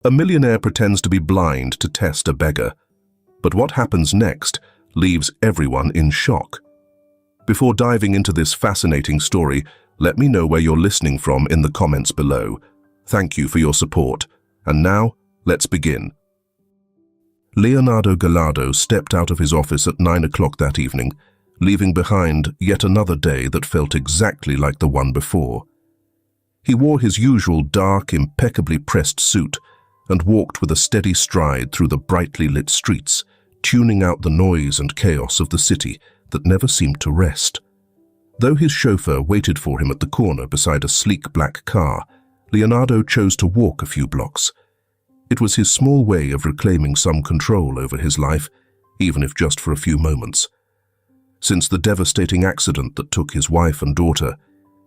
A millionaire pretends to be blind to test a beggar, but what happens next leaves everyone in shock. Before diving into this fascinating story, let me know where you're listening from in the comments below. Thank you for your support. And now, let's begin. Leonardo Gallardo stepped out of his office at 9 o'clock that evening, leaving behind yet another day that felt exactly like the one before. He wore his usual dark, impeccably pressed suit and walked with a steady stride through the brightly lit streets, tuning out the noise and chaos of the city that never seemed to rest. Though his chauffeur waited for him at the corner beside a sleek black car, Leonardo chose to walk a few blocks. It was his small way of reclaiming some control over his life, even if just for a few moments. Since the devastating accident that took his wife and daughter,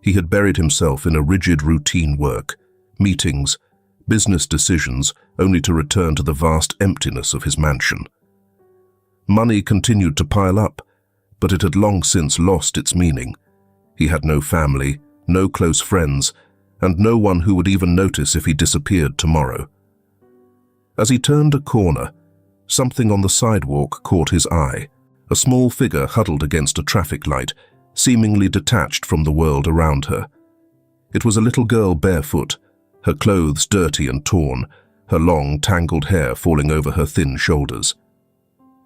he had buried himself in a rigid routine work, meetings, business decisions, only to return to the vast emptiness of his mansion. Money continued to pile up, but it had long since lost its meaning. He had no family, no close friends, and no one who would even notice if he disappeared tomorrow. As he turned a corner, something on the sidewalk caught his eye, a small figure huddled against a traffic light, seemingly detached from the world around her. It was a little girl barefoot, her clothes dirty and torn, her long, tangled hair falling over her thin shoulders.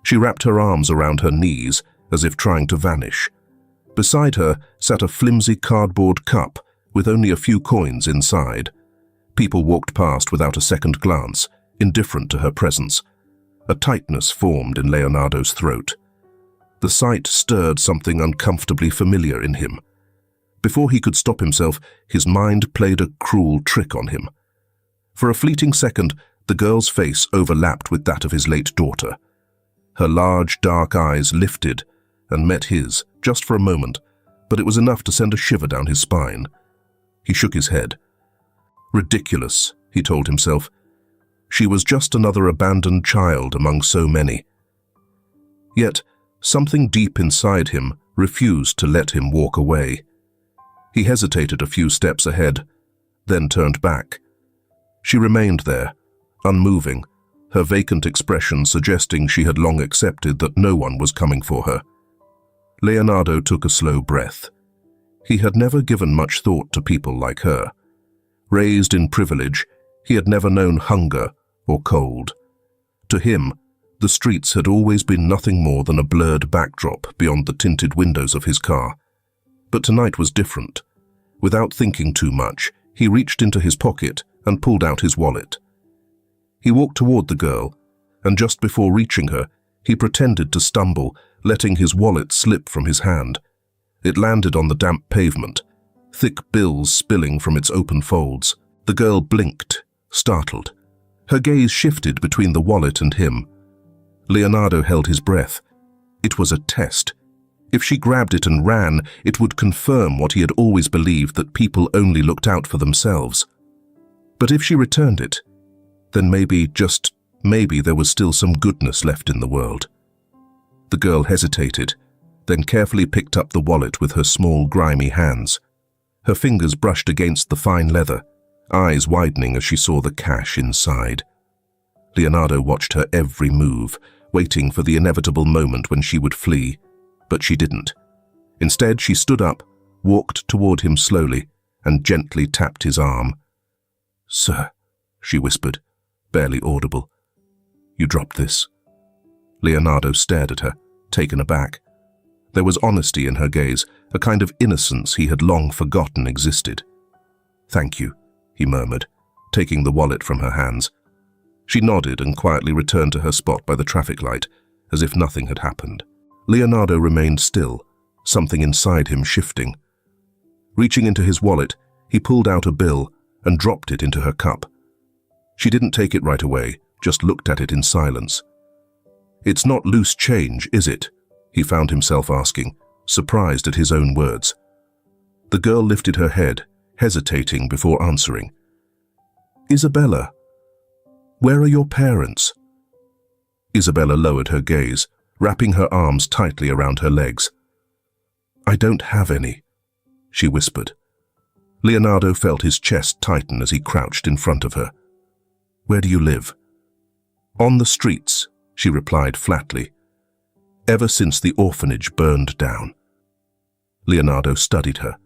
She wrapped her arms around her knees, as if trying to vanish. Beside her sat a flimsy cardboard cup with only a few coins inside. People walked past without a second glance, indifferent to her presence. A tightness formed in Leonardo's throat. The sight stirred something uncomfortably familiar in him. Before he could stop himself, his mind played a cruel trick on him. For a fleeting second, the girl's face overlapped with that of his late daughter. Her large, dark eyes lifted and met his, just for a moment, but it was enough to send a shiver down his spine. He shook his head. Ridiculous, he told himself. She was just another abandoned child among so many. Yet, something deep inside him refused to let him walk away. He hesitated a few steps ahead, then turned back. She remained there, unmoving, her vacant expression suggesting she had long accepted that no one was coming for her. Leonardo took a slow breath. He had never given much thought to people like her. Raised in privilege, he had never known hunger or cold. To him, the streets had always been nothing more than a blurred backdrop beyond the tinted windows of his car. But tonight was different. Without thinking too much, he reached into his pocket and pulled out his wallet. He walked toward the girl, and just before reaching her, he pretended to stumble, letting his wallet slip from his hand. It landed on the damp pavement, thick bills spilling from its open folds. The girl blinked, startled. Her gaze shifted between the wallet and him. Leonardo held his breath. It was a test. If she grabbed it and ran, it would confirm what he had always believed, that people only looked out for themselves. But if she returned it, then maybe, just maybe, there was still some goodness left in the world. The girl hesitated, then carefully picked up the wallet with her small, grimy hands. Her fingers brushed against the fine leather, eyes widening as she saw the cash inside. Leonardo watched her every move, waiting for the inevitable moment when she would flee, but she didn't. Instead, she stood up, walked toward him slowly, and gently tapped his arm. "Sir," she whispered, barely audible. "You dropped this." Leonardo stared at her, taken aback. There was honesty in her gaze, a kind of innocence he had long forgotten existed. "Thank you," he murmured, taking the wallet from her hands. She nodded and quietly returned to her spot by the traffic light, as if nothing had happened. Leonardo remained still, something inside him shifting. Reaching into his wallet, he pulled out a bill and dropped it into her cup. She didn't take it right away, just looked at it in silence. "It's not loose change, is it?" he found himself asking, surprised at his own words. The girl lifted her head, hesitating before answering. "Isabella, where are your parents?" Isabella lowered her gaze, wrapping her arms tightly around her legs. "I don't have any," she whispered. Leonardo felt his chest tighten as he crouched in front of her. "Where do you live?" "On the streets," she replied flatly. "Ever since the orphanage burned down." Leonardo studied her.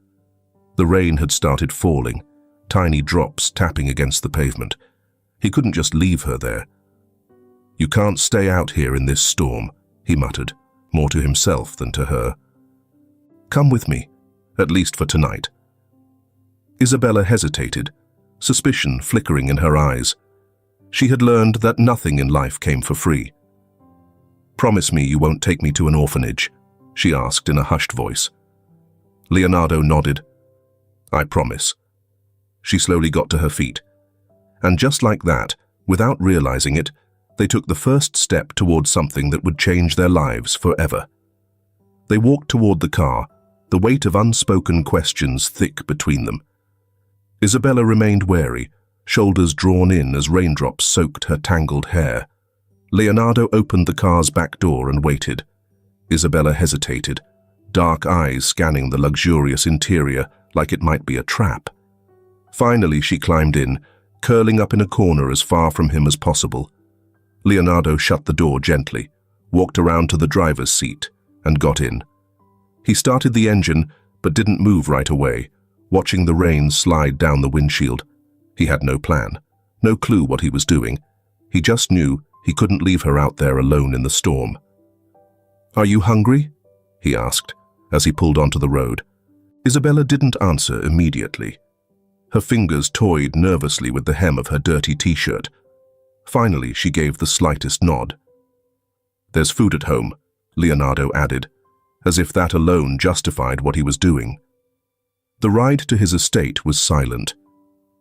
The rain had started falling, tiny drops tapping against the pavement. He couldn't just leave her there. "You can't stay out here in this storm," he muttered, more to himself than to her. "Come with me, at least for tonight." Isabella hesitated, suspicion flickering in her eyes. She had learned that nothing in life came for free. "Promise me you won't take me to an orphanage," she asked in a hushed voice. Leonardo nodded. "I promise." She slowly got to her feet. And just like that, without realizing it, they took the first step toward something that would change their lives forever. They walked toward the car, the weight of unspoken questions thick between them. Isabella remained wary, shoulders drawn in as raindrops soaked her tangled hair. Leonardo opened the car's back door and waited. Isabella hesitated, dark eyes scanning the luxurious interior like it might be a trap. Finally, she climbed in, curling up in a corner as far from him as possible. Leonardo shut the door gently, walked around to the driver's seat, and got in. He started the engine, but didn't move right away, watching the rain slide down the windshield. He had no plan, no clue what he was doing. He just knew he couldn't leave her out there alone in the storm. "Are you hungry?" he asked, as he pulled onto the road. Isabella didn't answer immediately. Her fingers toyed nervously with the hem of her dirty t-shirt. Finally, she gave the slightest nod. "There's food at home," Leonardo added, as if that alone justified what he was doing. The ride to his estate was silent.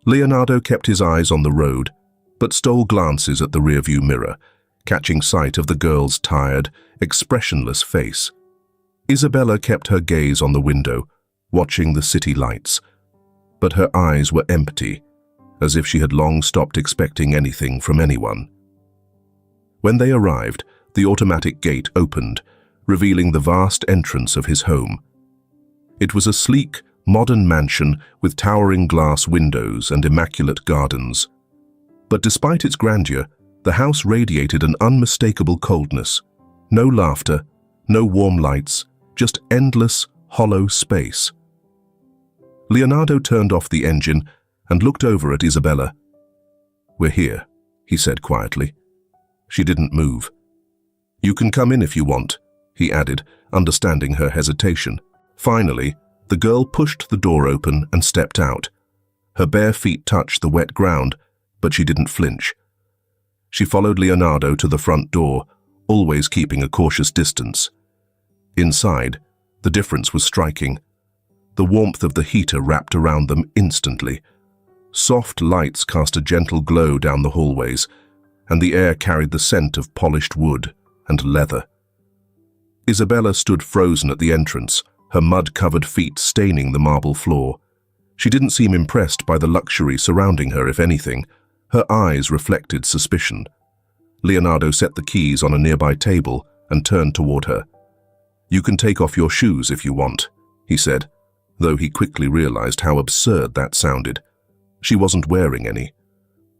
Leonardo kept his eyes on the road, but stole glances at the rearview mirror, catching sight of the girl's tired, expressionless face. Isabella kept her gaze on the window, watching the city lights, but her eyes were empty, as if she had long stopped expecting anything from anyone. When they arrived, the automatic gate opened, revealing the vast entrance of his home. It was a sleek, modern mansion with towering glass windows and immaculate gardens. But despite its grandeur, the house radiated an unmistakable coldness. No laughter, no warm lights, just endless, hollow space. Leonardo turned off the engine and looked over at Isabella. "We're here," he said quietly. She didn't move. "You can come in if you want," he added, understanding her hesitation. Finally, the girl pushed the door open and stepped out. Her bare feet touched the wet ground, but she didn't flinch. She followed Leonardo to the front door, always keeping a cautious distance. Inside, the difference was striking. The warmth of the heater wrapped around them instantly. Soft lights cast a gentle glow down the hallways, and the air carried the scent of polished wood and leather. Isabella stood frozen at the entrance, her mud-covered feet staining the marble floor. She didn't seem impressed by the luxury surrounding her, if anything. Her eyes reflected suspicion. Leonardo set the keys on a nearby table and turned toward her. "You can take off your shoes if you want," he said, though he quickly realized how absurd that sounded. She wasn't wearing any.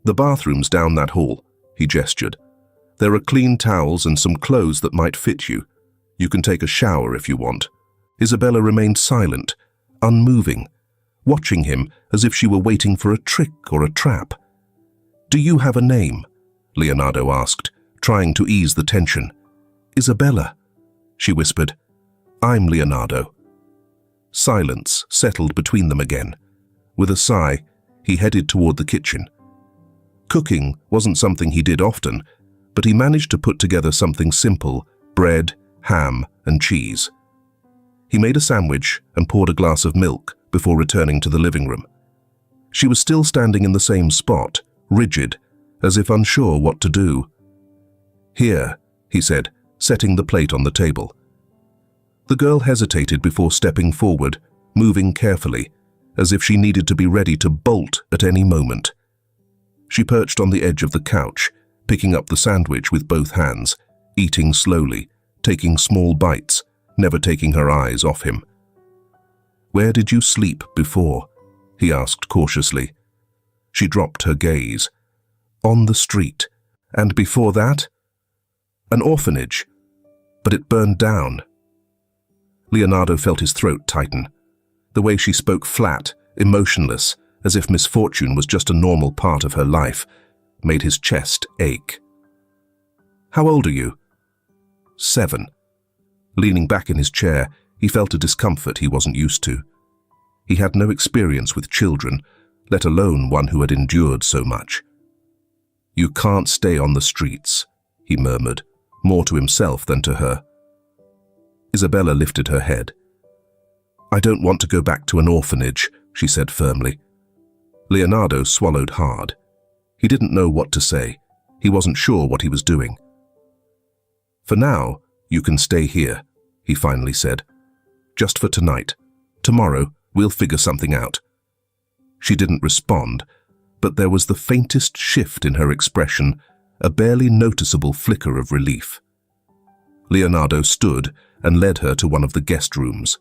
"The bathroom's down that hall," he gestured. "There are clean towels and some clothes that might fit you. You can take a shower if you want." Isabella remained silent, unmoving, watching him as if she were waiting for a trick or a trap. "Do you have a name?" Leonardo asked, trying to ease the tension. "Isabella," she whispered. "I'm Leonardo." Silence settled between them again. With a sigh, he headed toward the kitchen. Cooking wasn't something he did often, but he managed to put together something simple: bread, ham, and cheese. He made a sandwich and poured a glass of milk before returning to the living room. She was still standing in the same spot, rigid, as if unsure what to do. "Here," he said, setting the plate on the table. The girl hesitated before stepping forward, moving carefully, as if she needed to be ready to bolt at any moment. She perched on the edge of the couch, picking up the sandwich with both hands, eating slowly, taking small bites, never taking her eyes off him. "Where did you sleep before?" he asked cautiously. She dropped her gaze. On the street. And before that? An orphanage. But it burned down. Leonardo felt his throat tighten. The way she spoke flat, emotionless, as if misfortune was just a normal part of her life, made his chest ache. How old are you? 7. Leaning back in his chair, he felt a discomfort he wasn't used to. He had no experience with children, let alone one who had endured so much. You can't stay on the streets, he murmured, more to himself than to her. Isabella lifted her head. I don't want to go back to an orphanage, she said firmly. Leonardo swallowed hard. He didn't know what to say. He wasn't sure what he was doing. For now, you can stay here, he finally said. Just for tonight. Tomorrow, we'll figure something out. She didn't respond, but there was the faintest shift in her expression, a barely noticeable flicker of relief. Leonardo stood and led her to one of the guest rooms.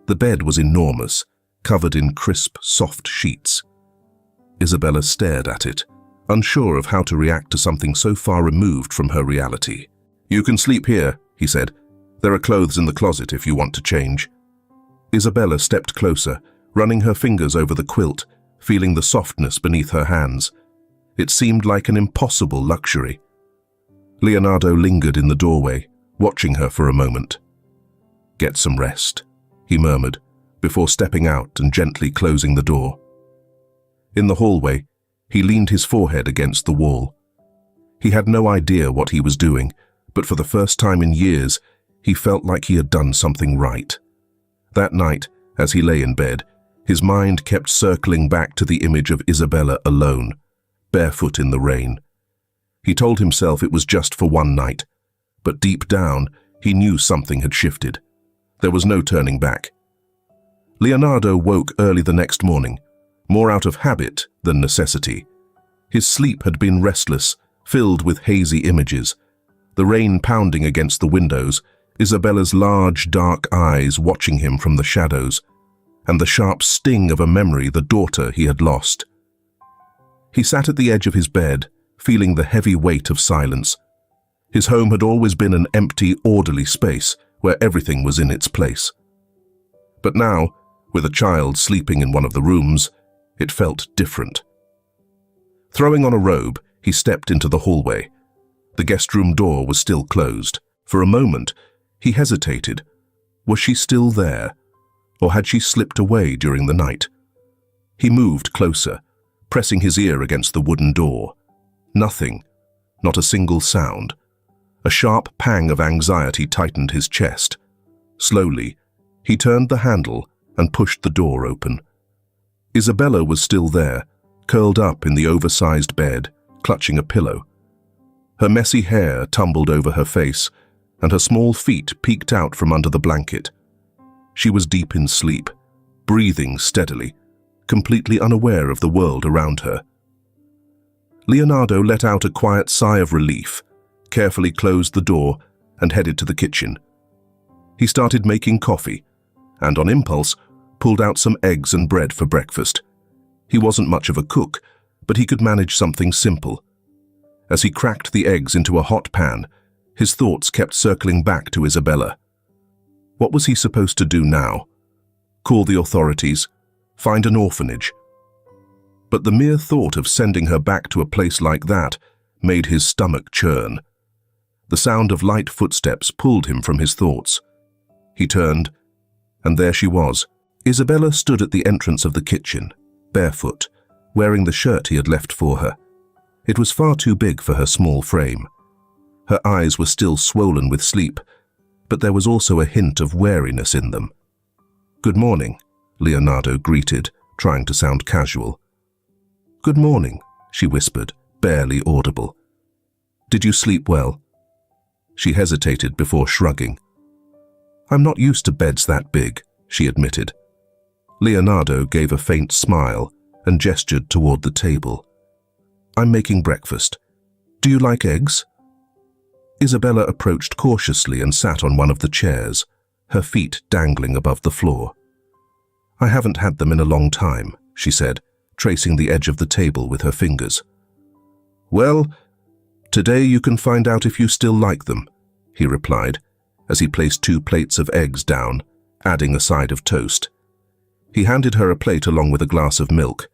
The bed was enormous, covered in crisp, soft sheets. Isabella stared at it, unsure of how to react to something so far removed from her reality. You can sleep here, he said. There are clothes in the closet if you want to change. Isabella stepped closer, running her fingers over the quilt, feeling the softness beneath her hands. It seemed like an impossible luxury. Leonardo lingered in the doorway, watching her for a moment. Get some rest, he murmured, before stepping out and gently closing the door. In the hallway, he leaned his forehead against the wall. He had no idea what he was doing, but for the first time in years, he felt like he had done something right. That night, as he lay in bed, his mind kept circling back to the image of Isabella alone, barefoot in the rain. He told himself it was just for one night, but deep down, he knew something had shifted. There was no turning back. Leonardo woke early the next morning, more out of habit than necessity. His sleep had been restless, filled with hazy images. The rain pounding against the windows, Isabella's large, dark eyes watching him from the shadows, and the sharp sting of a memory, the daughter he had lost. He sat at the edge of his bed, feeling the heavy weight of silence. His home had always been an empty, orderly space where everything was in its place. But now, with a child sleeping in one of the rooms, it felt different. Throwing on a robe, he stepped into the hallway. The guest room door was still closed. For a moment, he hesitated. Was she still there, or had she slipped away during the night? He moved closer, pressing his ear against the wooden door. Nothing, not a single sound. A sharp pang of anxiety tightened his chest. Slowly, he turned the handle and pushed the door open. Isabella was still there, curled up in the oversized bed, clutching a pillow. Her messy hair tumbled over her face, and her small feet peeked out from under the blanket. She was deep in sleep, breathing steadily, completely unaware of the world around her. Leonardo let out a quiet sigh of relief, carefully closed the door, and headed to the kitchen. He started making coffee, and on impulse, pulled out some eggs and bread for breakfast. He wasn't much of a cook, but he could manage something simple. As he cracked the eggs into a hot pan, his thoughts kept circling back to Isabella. What was he supposed to do now? Call the authorities? Find an orphanage? But the mere thought of sending her back to a place like that made his stomach churn. The sound of light footsteps pulled him from his thoughts. He turned, and there she was. Isabella stood at the entrance of the kitchen, barefoot, wearing the shirt he had left for her. It was far too big for her small frame. Her eyes were still swollen with sleep, but there was also a hint of wariness in them. "Good morning," Leonardo greeted, trying to sound casual. "Good morning," she whispered, barely audible. "Did you sleep well?" She hesitated before shrugging. "I'm not used to beds that big," she admitted. Leonardo gave a faint smile and gestured toward the table. "I'm making breakfast. Do you like eggs?" Isabella approached cautiously and sat on one of the chairs, her feet dangling above the floor. "I haven't had them in a long time," she said, tracing the edge of the table with her fingers. "Well, today you can find out if you still like them," he replied, as he placed 2 plates of eggs down, adding a side of toast. He handed her a plate along with a glass of milk.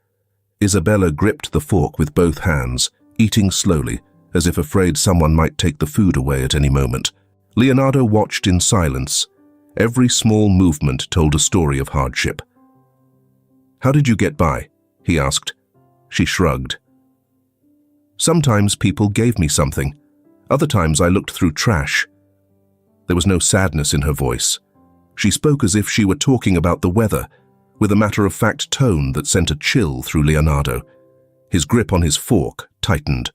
Isabella gripped the fork with both hands, eating slowly, as if afraid someone might take the food away at any moment. Leonardo watched in silence. Every small movement told a story of hardship. "How did you get by?" he asked. She shrugged. "Sometimes people gave me something. Other times I looked through trash." There was no sadness in her voice. She spoke as if she were talking about the weather, with a matter-of-fact tone that sent a chill through Leonardo. His grip on his fork tightened.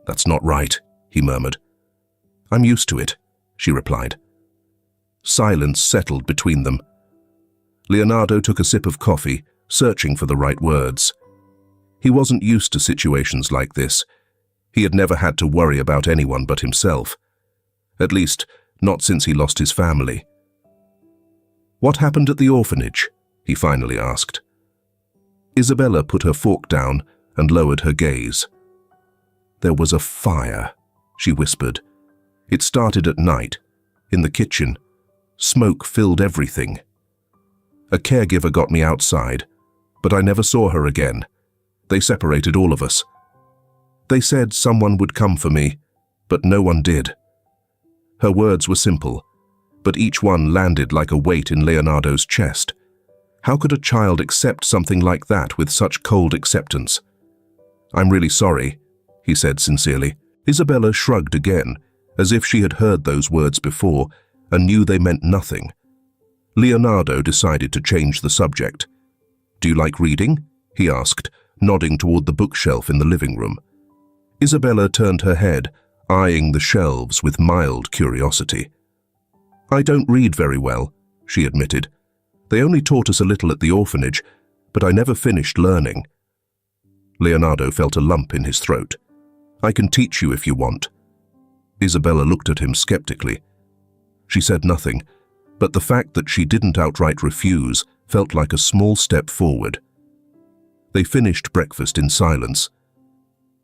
"That's not right," he murmured. "I'm used to it," she replied. Silence settled between them. Leonardo took a sip of coffee, searching for the right words. He wasn't used to situations like this. He had never had to worry about anyone but himself. At least, not since he lost his family. "What happened at the orphanage?" he finally asked. Isabella put her fork down and lowered her gaze. "There was a fire," she whispered. "It started at night, in the kitchen. Smoke filled everything. A caregiver got me outside, but I never saw her again. They separated all of us. They said someone would come for me, but no one did." Her words were simple, but each one landed like a weight in Leonardo's chest. How could a child accept something like that with such cold acceptance? "I'm really sorry," he said sincerely. Isabella shrugged again, as if she had heard those words before and knew they meant nothing. Leonardo decided to change the subject. "Do you like reading?" he asked, nodding toward the bookshelf in the living room. Isabella turned her head, eyeing the shelves with mild curiosity. "I don't read very well," she admitted. "They only taught us a little at the orphanage, but I never finished learning." Leonardo felt a lump in his throat. "I can teach you if you want." Isabella looked at him skeptically. She said nothing, but the fact that she didn't outright refuse felt like a small step forward. They finished breakfast in silence.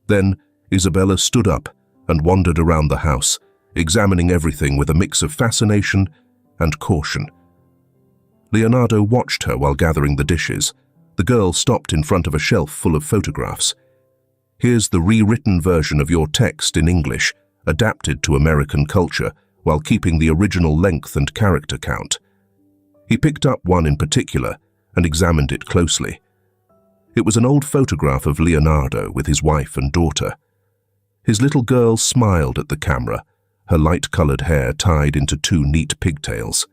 Then Isabella stood up and wandered around the house, examining everything with a mix of fascination and caution. Leonardo watched her while gathering the dishes. The girl stopped in front of a shelf full of photographs. "Here's the rewritten version of your text in English, adapted to American culture, while keeping the original length and character count." He picked up one in particular and examined it closely. It was an old photograph of Leonardo with his wife and daughter. His little girl smiled at the camera, her light-colored hair tied into 2 neat pigtails.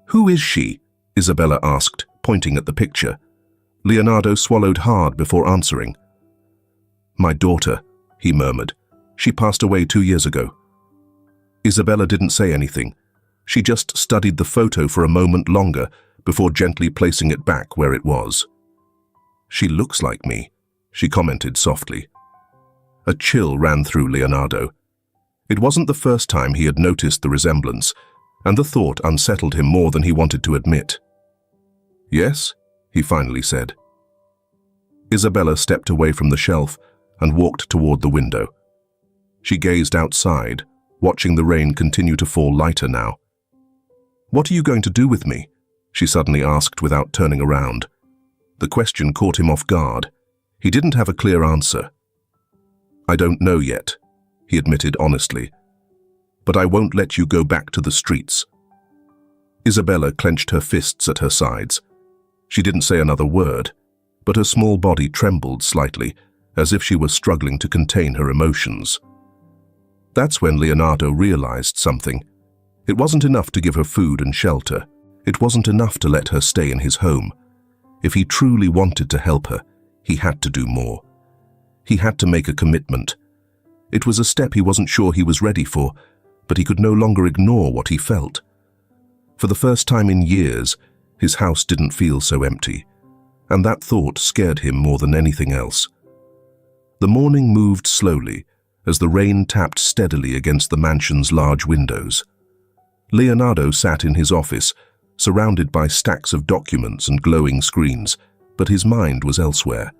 "Who is she?" Isabella asked, pointing at the picture. Leonardo swallowed hard before answering. "My daughter," he murmured. "She passed away 2 years ago." Isabella didn't say anything. She just studied the photo for a moment longer before gently placing it back where it was. "She looks like me," she commented softly. A chill ran through Leonardo. It wasn't the first time he had noticed the resemblance, and the thought unsettled him more than he wanted to admit. "Yes?" he finally said. Isabella stepped away from the shelf and walked toward the window. She gazed outside, watching the rain continue to fall lighter now. "What are you going to do with me?" she suddenly asked without turning around. The question caught him off guard. He didn't have a clear answer. "I don't know yet," he admitted honestly. "But I won't let you go back to the streets." Isabella clenched her fists at her sides. She didn't say another word, but her small body trembled slightly, as if she was struggling to contain her emotions. That's when Leonardo realized something. It wasn't enough to give her food and shelter. It wasn't enough to let her stay in his home. If he truly wanted to help her, he had to do more. He had to make a commitment. It was a step he wasn't sure he was ready for, but he could no longer ignore what he felt. For the first time in years, his house didn't feel so empty, and that thought scared him more than anything else. The morning moved slowly, as the rain tapped steadily against the mansion's large windows. Leonardo sat in his office, surrounded by stacks of documents and glowing screens, but his mind was elsewhere.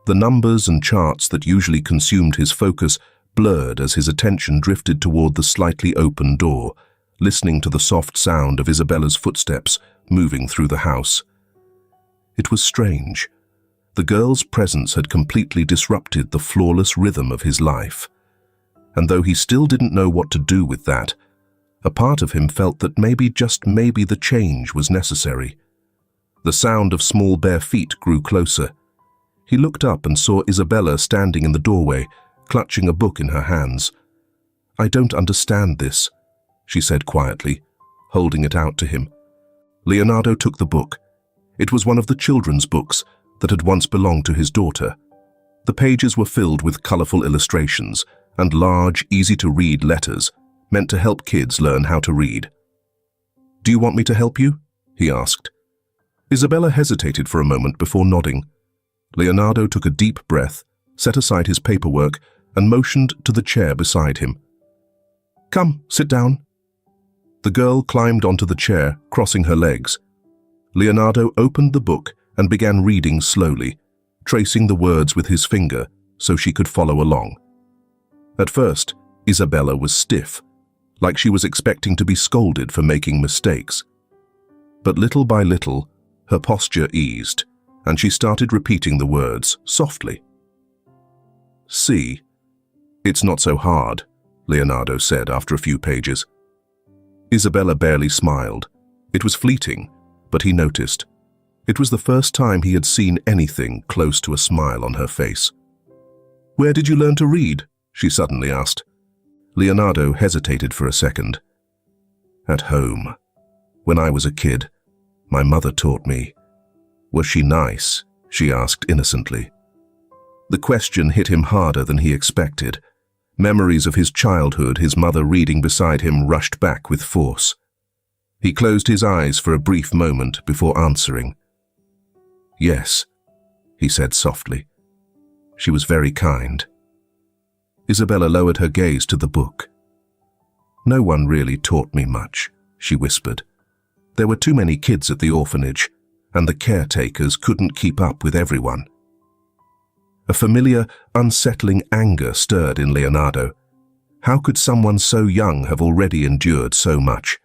The numbers and charts that usually consumed his focus blurred as his attention drifted toward the slightly open door, listening to the soft sound of Isabella's footsteps moving through the house. It was strange. The girl's presence had completely disrupted the flawless rhythm of his life. And though he still didn't know what to do with that, a part of him felt that maybe, just maybe, the change was necessary. The sound of small bare feet grew closer. He looked up and saw Isabella standing in the doorway, clutching a book in her hands. "I don't understand this," she said quietly, holding it out to him. Leonardo took the book. It was one of the children's books that had once belonged to his daughter. The pages were filled with colorful illustrations and large, easy-to-read letters meant to help kids learn how to read. "Do you want me to help you?" he asked. Isabella hesitated for a moment before nodding. Leonardo took a deep breath, set aside his paperwork, and motioned to the chair beside him. "Come, sit down." The girl climbed onto the chair, crossing her legs. Leonardo opened the book and began reading slowly, tracing the words with his finger so she could follow along. At first, Isabella was stiff, like she was expecting to be scolded for making mistakes. But little by little, her posture eased, and she started repeating the words softly. "See, it's not so hard," Leonardo said after a few pages. Isabella barely smiled. It was fleeting, but he noticed. It was the first time he had seen anything close to a smile on her face. "Where did you learn to read?" she suddenly asked. Leonardo hesitated for a second. "At home. When I was a kid, my mother taught me." "Was she nice?" she asked innocently. The question hit him harder than he expected. Memories of his childhood, his mother reading beside him, rushed back with force. He closed his eyes for a brief moment before answering. "Yes," he said softly. "She was very kind." Isabella lowered her gaze to the book. "No one really taught me much," she whispered. "There were too many kids at the orphanage, and the caretakers couldn't keep up with everyone." A familiar, unsettling anger stirred in Leonardo. How could someone so young have already endured so much?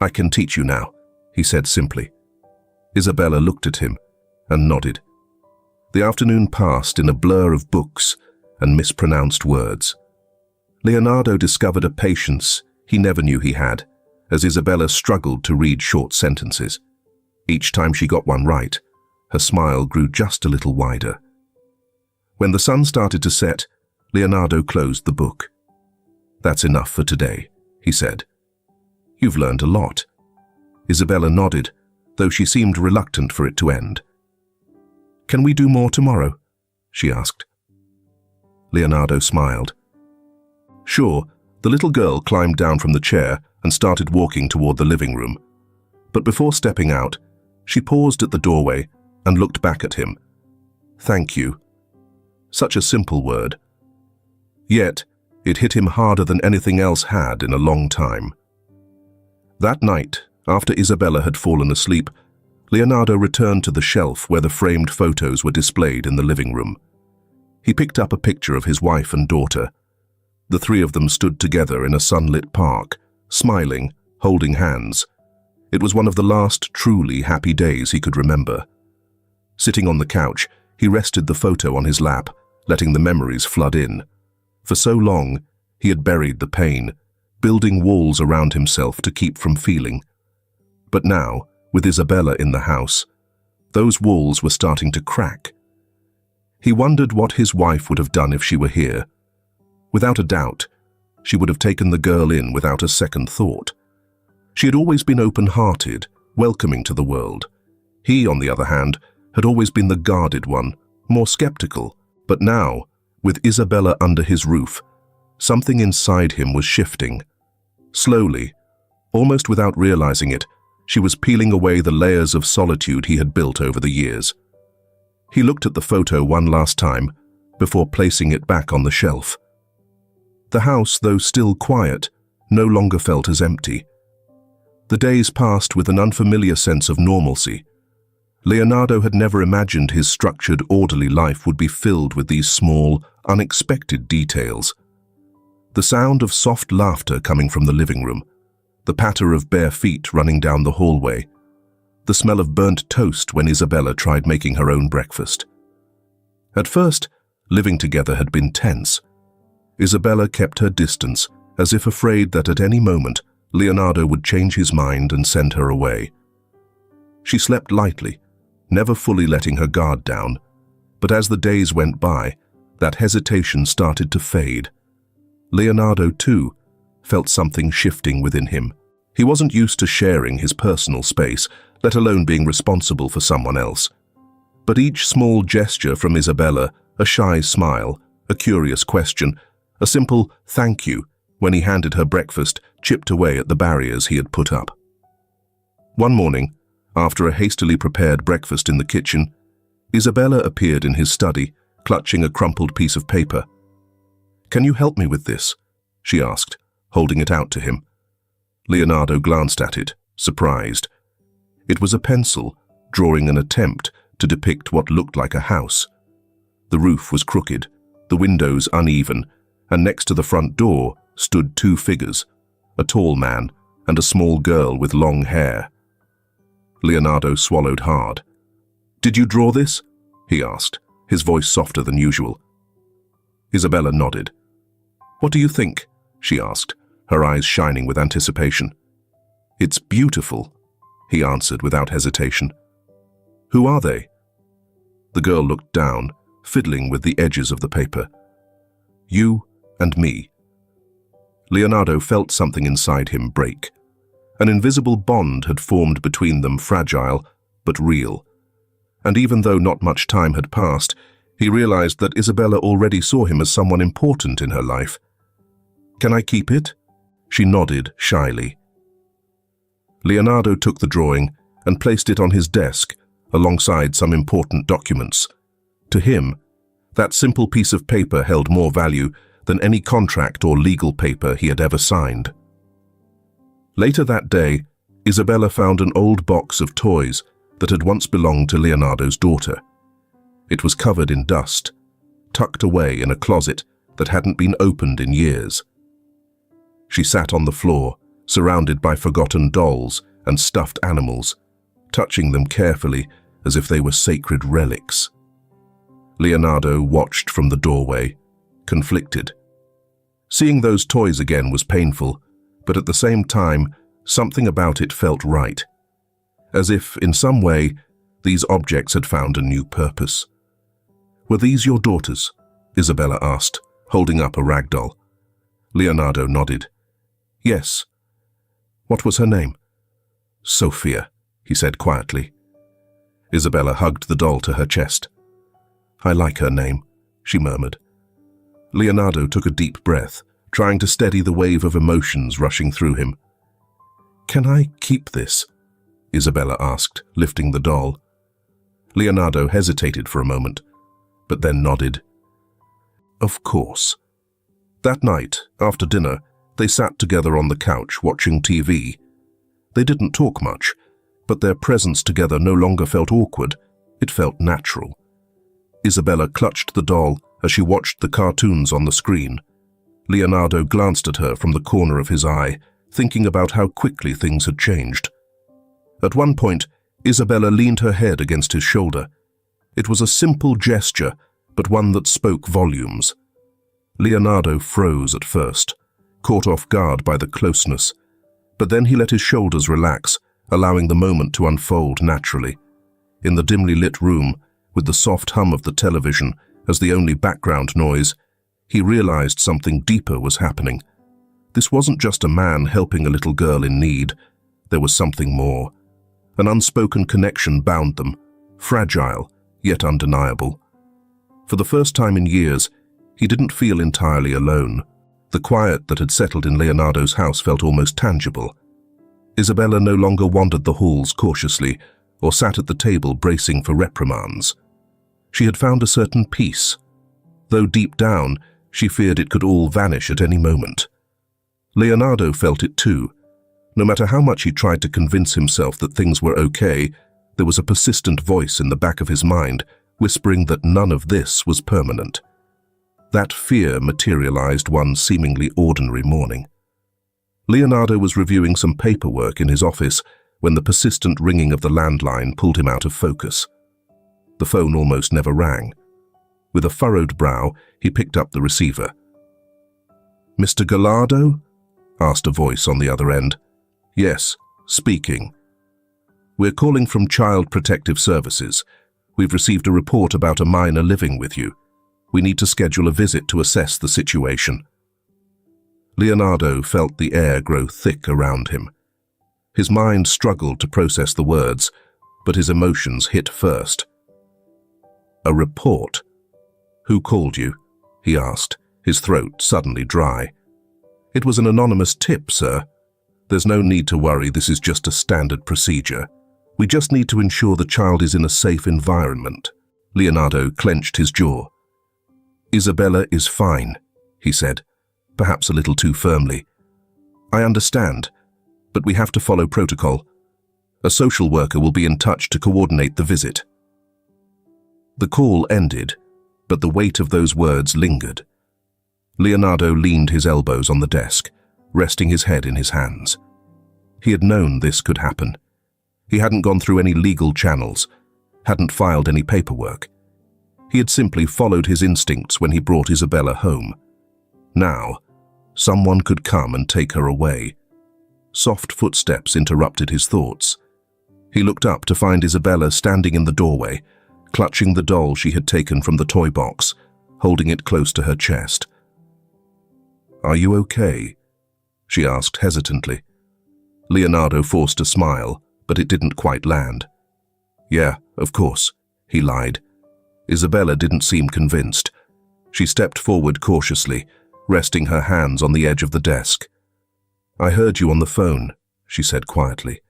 "I can teach you now," he said simply. Isabella looked at him and nodded. The afternoon passed in a blur of books and mispronounced words. Leonardo discovered a patience he never knew he had, as Isabella struggled to read short sentences. Each time she got one right, her smile grew just a little wider. When the sun started to set, Leonardo closed the book. "That's enough for today," he said. "You've learned a lot." Isabella nodded, though she seemed reluctant for it to end. "Can we do more tomorrow?" she asked. Leonardo smiled. "Sure." The little girl climbed down from the chair and started walking toward the living room. But before stepping out, she paused at the doorway and looked back at him. "Thank you." Such a simple word. Yet, it hit him harder than anything else had in a long time. That night, after Isabella had fallen asleep, Leonardo returned to the shelf where the framed photos were displayed in the living room. He picked up a picture of his wife and daughter. The three of them stood together in a sunlit park, smiling, holding hands. It was one of the last truly happy days he could remember. Sitting on the couch, he rested the photo on his lap, letting the memories flood in. For so long, he had buried the pain, building walls around himself to keep from feeling. But now, with Isabella in the house, those walls were starting to crack. He wondered what his wife would have done if she were here. Without a doubt, she would have taken the girl in without a second thought. She had always been open-hearted, welcoming to the world. He, on the other hand, had always been the guarded one, more skeptical. But now, with Isabella under his roof, something inside him was shifting. Slowly, almost without realizing it, she was peeling away the layers of solitude he had built over the years. He looked at the photo one last time, before placing it back on the shelf. The house, though still quiet, no longer felt as empty. The days passed with an unfamiliar sense of normalcy. Leonardo had never imagined his structured, orderly life would be filled with these small, unexpected details. The sound of soft laughter coming from the living room, the patter of bare feet running down the hallway, the smell of burnt toast when Isabella tried making her own breakfast. At first, living together had been tense. Isabella kept her distance, as if afraid that at any moment Leonardo would change his mind and send her away. She slept lightly, never fully letting her guard down, but as the days went by, that hesitation started to fade. Leonardo, too, felt something shifting within him. He wasn't used to sharing his personal space, let alone being responsible for someone else. But each small gesture from Isabella, a shy smile, a curious question, a simple thank you when he handed her breakfast, chipped away at the barriers he had put up. One morning, after a hastily prepared breakfast in the kitchen, Isabella appeared in his study, clutching a crumpled piece of paper. "Can you help me with this?" she asked, holding it out to him. Leonardo glanced at it, surprised. It was a pencil, drawing an attempt to depict what looked like a house. The roof was crooked, the windows uneven, and next to the front door stood two figures, a tall man and a small girl with long hair. Leonardo swallowed hard. "Did you draw this?" he asked, his voice softer than usual. Isabella nodded. "What do you think?" she asked, her eyes shining with anticipation. "It's beautiful," he answered without hesitation. "Who are they?" The girl looked down, fiddling with the edges of the paper. "You and me." Leonardo felt something inside him break. An invisible bond had formed between them, fragile but real. And even though not much time had passed, he realized that Isabella already saw him as someone important in her life. "Can I keep it?" She nodded shyly. Leonardo took the drawing and placed it on his desk alongside some important documents. To him, that simple piece of paper held more value than any contract or legal paper he had ever signed. Later that day, Isabella found an old box of toys that had once belonged to Leonardo's daughter. It was covered in dust, tucked away in a closet that hadn't been opened in years. She sat on the floor, surrounded by forgotten dolls and stuffed animals, touching them carefully as if they were sacred relics. Leonardo watched from the doorway, conflicted. Seeing those toys again was painful, but at the same time, something about it felt right. As if, in some way, these objects had found a new purpose. "Were these your daughters?" Isabella asked, holding up a rag doll. Leonardo nodded. "Yes." "What was her name?" "Sophia," he said quietly. Isabella hugged the doll to her chest. "I like her name," she murmured. Leonardo took a deep breath, trying to steady the wave of emotions rushing through him. "Can I keep this?" Isabella asked, lifting the doll. Leonardo hesitated for a moment, but then nodded. "Of course." That night, after dinner, they sat together on the couch watching TV. They didn't talk much, but their presence together no longer felt awkward. It felt natural. Isabella clutched the doll as she watched the cartoons on the screen. Leonardo glanced at her from the corner of his eye, thinking about how quickly things had changed. At one point, Isabella leaned her head against his shoulder. It was a simple gesture, but one that spoke volumes. Leonardo froze at first, caught off guard by the closeness, but then he let his shoulders relax, allowing the moment to unfold naturally. In the dimly lit room, with the soft hum of the television as the only background noise, he realized something deeper was happening. This wasn't just a man helping a little girl in need. There was something more. An unspoken connection bound them, fragile, yet undeniable. For the first time in years, he didn't feel entirely alone. The quiet that had settled in Leonardo's house felt almost tangible. Isabella no longer wandered the halls cautiously or sat at the table bracing for reprimands. She had found a certain peace, though deep down she feared it could all vanish at any moment. Leonardo felt it too. No matter how much he tried to convince himself that things were okay, There was a persistent voice in the back of his mind, whispering that none of this was permanent. That fear materialized one seemingly ordinary morning. Leonardo was reviewing some paperwork in his office when the persistent ringing of the landline pulled him out of focus. The phone almost never rang. With a furrowed brow, he picked up the receiver. "Mr. Gallardo?" asked a voice on the other end. "Yes, speaking. We're calling from Child Protective Services. We've received a report about a minor living with you. We need to schedule a visit to assess the situation." Leonardo felt the air grow thick around him. His mind struggled to process the words, but his emotions hit first. "A report? Who called you?" he asked, his throat suddenly dry. "It was an anonymous tip, sir. There's no need to worry, this is just a standard procedure. We just need to ensure the child is in a safe environment." Leonardo clenched his jaw. "Isabella is fine," he said, perhaps a little too firmly. "I understand, but we have to follow protocol. A social worker will be in touch to coordinate the visit." The call ended, but the weight of those words lingered. Leonardo leaned his elbows on the desk, resting his head in his hands. He had known this could happen. He hadn't gone through any legal channels, hadn't filed any paperwork. He had simply followed his instincts when he brought Isabella home. Now, someone could come and take her away. Soft footsteps interrupted his thoughts. He looked up to find Isabella standing in the doorway, clutching the doll she had taken from the toy box, holding it close to her chest. "Are you okay?" she asked hesitantly. Leonardo forced a smile, but it didn't quite land. "Yeah, of course," he lied. Isabella didn't seem convinced. She stepped forward cautiously, resting her hands on the edge of the desk. "I heard you on the phone," she said quietly.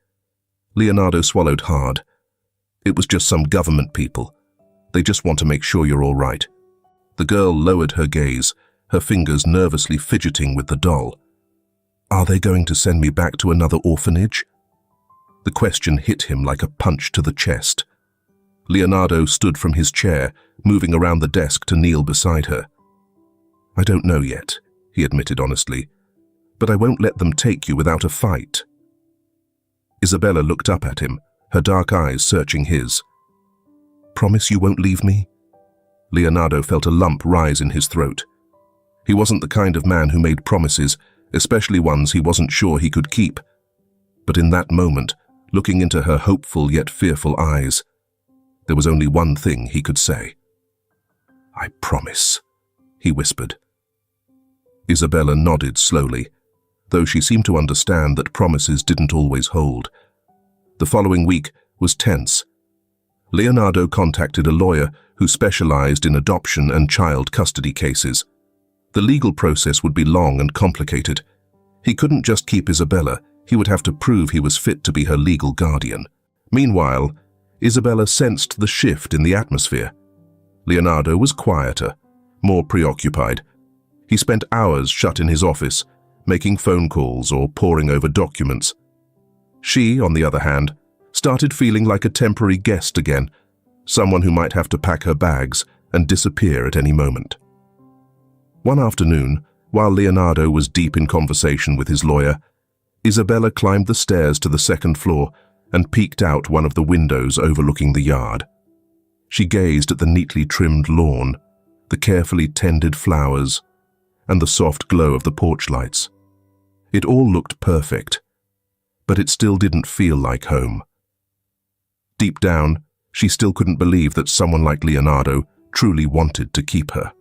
Leonardo swallowed hard. "It was just some government people. They just want to make sure you're all right." The girl lowered her gaze, her fingers nervously fidgeting with the doll. "Are they going to send me back to another orphanage?" The question hit him like a punch to the chest. Leonardo stood from his chair, moving around the desk to kneel beside her. "I don't know yet," he admitted honestly, "but I won't let them take you without a fight." Isabella looked up at him, her dark eyes searching his. "Promise you won't leave me?" Leonardo felt a lump rise in his throat. He wasn't the kind of man who made promises, especially ones he wasn't sure he could keep. But in that moment, looking into her hopeful yet fearful eyes, there was only one thing he could say. "I promise," he whispered. Isabella nodded slowly, though she seemed to understand that promises didn't always hold. The following week was tense. Leonardo contacted a lawyer who specialized in adoption and child custody cases. The legal process would be long and complicated. He couldn't just keep Isabella, he would have to prove he was fit to be her legal guardian. Meanwhile, Isabella sensed the shift in the atmosphere. Leonardo was quieter, more preoccupied. He spent hours shut in his office, making phone calls or poring over documents. She, on the other hand, started feeling like a temporary guest again, someone who might have to pack her bags and disappear at any moment. One afternoon, while Leonardo was deep in conversation with his lawyer, Isabella climbed the stairs to the second floor and peeked out one of the windows overlooking the yard. She gazed at the neatly trimmed lawn, the carefully tended flowers, and the soft glow of the porch lights. It all looked perfect, but it still didn't feel like home. Deep down, she still couldn't believe that someone like Leonardo truly wanted to keep her.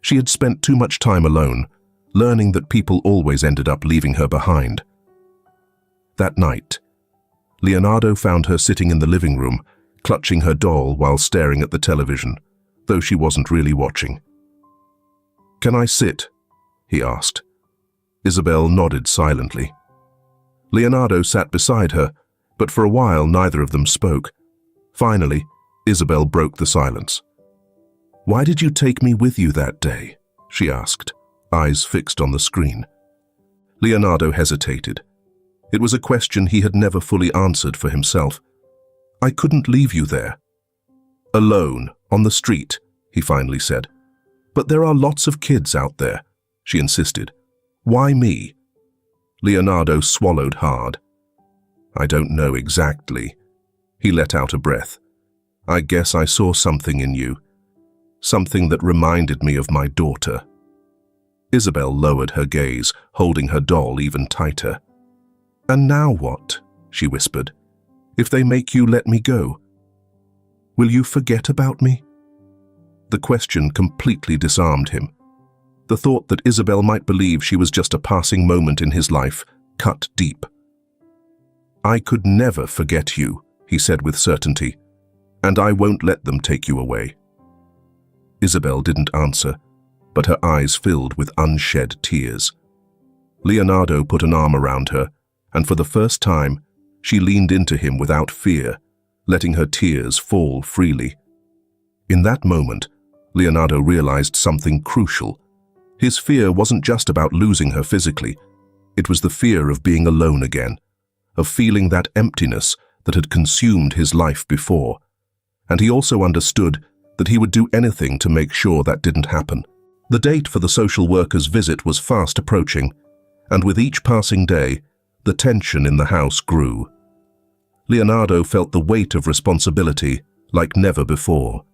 She had spent too much time alone, learning that people always ended up leaving her behind. That night, Leonardo found her sitting in the living room, clutching her doll while staring at the television, though she wasn't really watching. "Can I sit?" he asked. Isabel nodded silently. Leonardo sat beside her, but for a while neither of them spoke. Finally, Isabel broke the silence. "Why did you take me with you that day?" she asked, eyes fixed on the screen. Leonardo hesitated. It was a question he had never fully answered for himself. I couldn't leave you there. Alone, on the street, he finally said. But there are lots of kids out there, she insisted. Why me? Leonardo swallowed hard. I don't know exactly. He let out a breath. I guess I saw something in you. Something that reminded me of my daughter. Isabel lowered her gaze, holding her doll even tighter. And now what? She whispered. If they make you let me go, will you forget about me? The question completely disarmed him. The thought that Isabel might believe she was just a passing moment in his life cut deep. I could never forget you, he said with certainty, and I won't let them take you away. Isabel didn't answer, but her eyes filled with unshed tears. Leonardo put an arm around her, and for the first time, she leaned into him without fear, letting her tears fall freely. In that moment, Leonardo realized something crucial. His fear wasn't just about losing her physically. It was the fear of being alone again, of feeling that emptiness that had consumed his life before. And he also understood that he would do anything to make sure that didn't happen. The date for the social worker's visit was fast approaching, and with each passing day, the tension in the house grew. Leonardo felt the weight of responsibility like never before.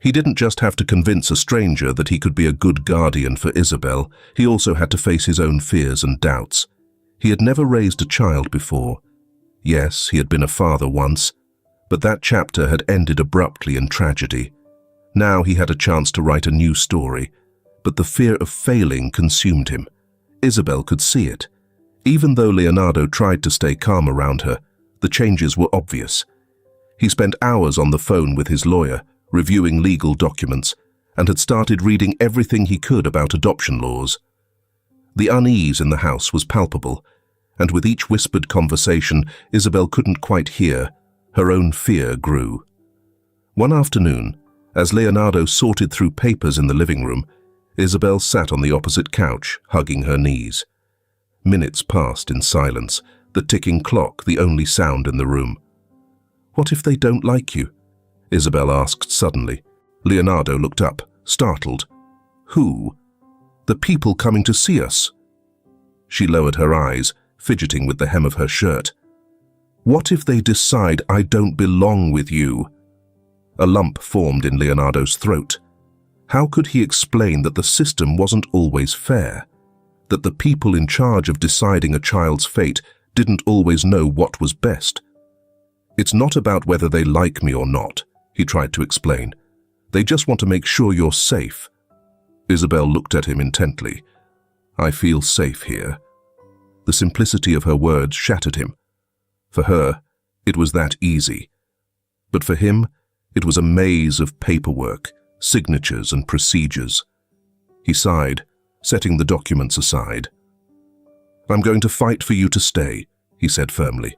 He didn't just have to convince a stranger that he could be a good guardian for Isabel, he also had to face his own fears and doubts. He had never raised a child before. Yes, he had been a father once, but that chapter had ended abruptly in tragedy. Now he had a chance to write a new story, but the fear of failing consumed him. Isabel could see it. Even though Leonardo tried to stay calm around her, the changes were obvious. He spent hours on the phone with his lawyer, reviewing legal documents, and had started reading everything he could about adoption laws. The unease in the house was palpable, and with each whispered conversation Isabel couldn't quite hear, her own fear grew. One afternoon, as Leonardo sorted through papers in the living room, Isabel sat on the opposite couch, hugging her knees. Minutes passed in silence, the ticking clock the only sound in the room. What if they don't like you? Isabel asked suddenly. Leonardo looked up, startled. Who? The people coming to see us. She lowered her eyes, fidgeting with the hem of her shirt. What if they decide I don't belong with you? A lump formed in Leonardo's throat. How could he explain that the system wasn't always fair? That the people in charge of deciding a child's fate didn't always know what was best? It's not about whether they like me or not, he tried to explain. They just want to make sure you're safe. Isabel looked at him intently. I feel safe here. The simplicity of her words shattered him. For her, it was that easy. But for him, it was a maze of paperwork, signatures and procedures. He sighed, setting the documents aside. I'm going to fight for you to stay, he said firmly.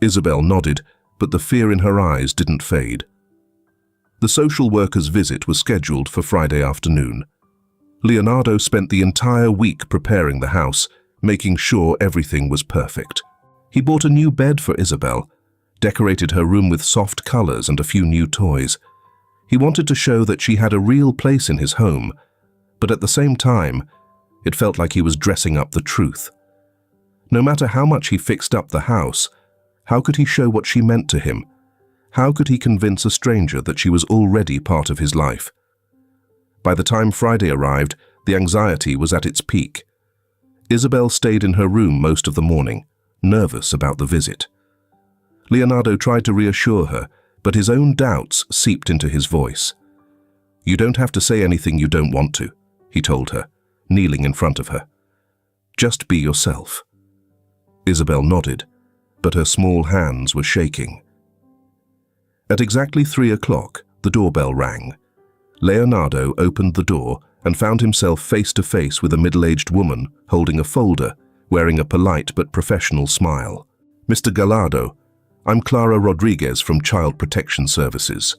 Isabel nodded, but the fear in her eyes didn't fade. The social worker's visit was scheduled for Friday afternoon. Leonardo spent the entire week preparing the house, making sure everything was perfect. He bought a new bed for Isabel, decorated her room with soft colors and a few new toys. He wanted to show that she had a real place in his home, but at the same time, it felt like he was dressing up the truth. No matter how much he fixed up the house, how could he show what she meant to him? How could he convince a stranger that she was already part of his life? By the time Friday arrived, the anxiety was at its peak. Isabel stayed in her room most of the morning, nervous about the visit. Leonardo tried to reassure her, but his own doubts seeped into his voice. You don't have to say anything you don't want to, he told her, kneeling in front of her. Just be yourself. Isabel nodded, but her small hands were shaking. At exactly 3 o'clock, the doorbell rang. Leonardo opened the door and found himself face to face with a middle-aged woman holding a folder, wearing a polite but professional smile. Mr. Gallardo, I'm Clara Rodriguez from Child Protection Services.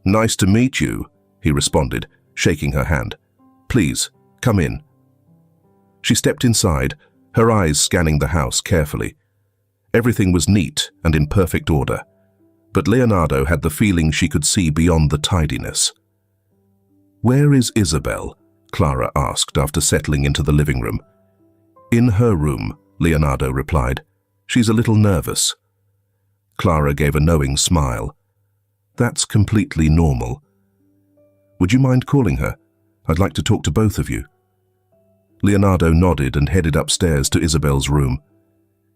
Nice to meet you, he responded, shaking her hand. Please, come in. She stepped inside, her eyes scanning the house carefully. Everything was neat and in perfect order, but Leonardo had the feeling she could see beyond the tidiness. "Where is Isabel?" Clara asked after settling into the living room. "In her room," Leonardo replied. "She's a little nervous." Clara gave a knowing smile. "That's completely normal. Would you mind calling her? I'd like to talk to both of you." Leonardo nodded and headed upstairs to Isabel's room.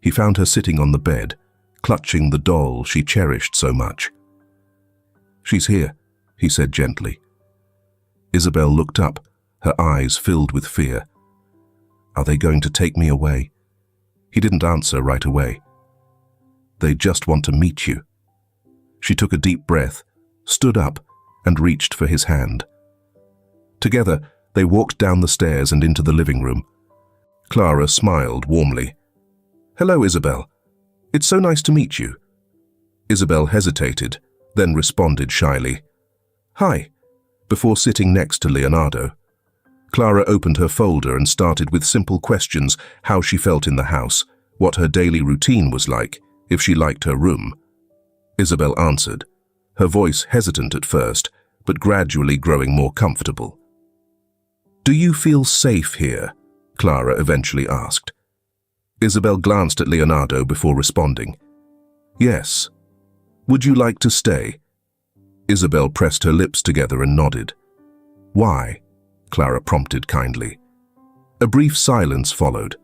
He found her sitting on the bed, clutching the doll she cherished so much. "She's here," he said gently. Isabel looked up, her eyes filled with fear. "Are they going to take me away?" He didn't answer right away. "They just want to meet you." She took a deep breath, stood up, and reached for his hand. Together, they walked down the stairs and into the living room. Clara smiled warmly. "Hello, Isabel. It's so nice to meet you." Isabel hesitated, then responded shyly, "Hi," before sitting next to Leonardo. Clara opened her folder and started with simple questions: how she felt in the house, what her daily routine was like, if she liked her room. Isabel answered, her voice hesitant at first, but gradually growing more comfortable. "Do you feel safe here?" Clara eventually asked. Isabel glanced at Leonardo before responding. "Yes. Would you like to stay?" Isabel pressed her lips together and nodded. "Why?" Clara prompted kindly. A brief silence followed.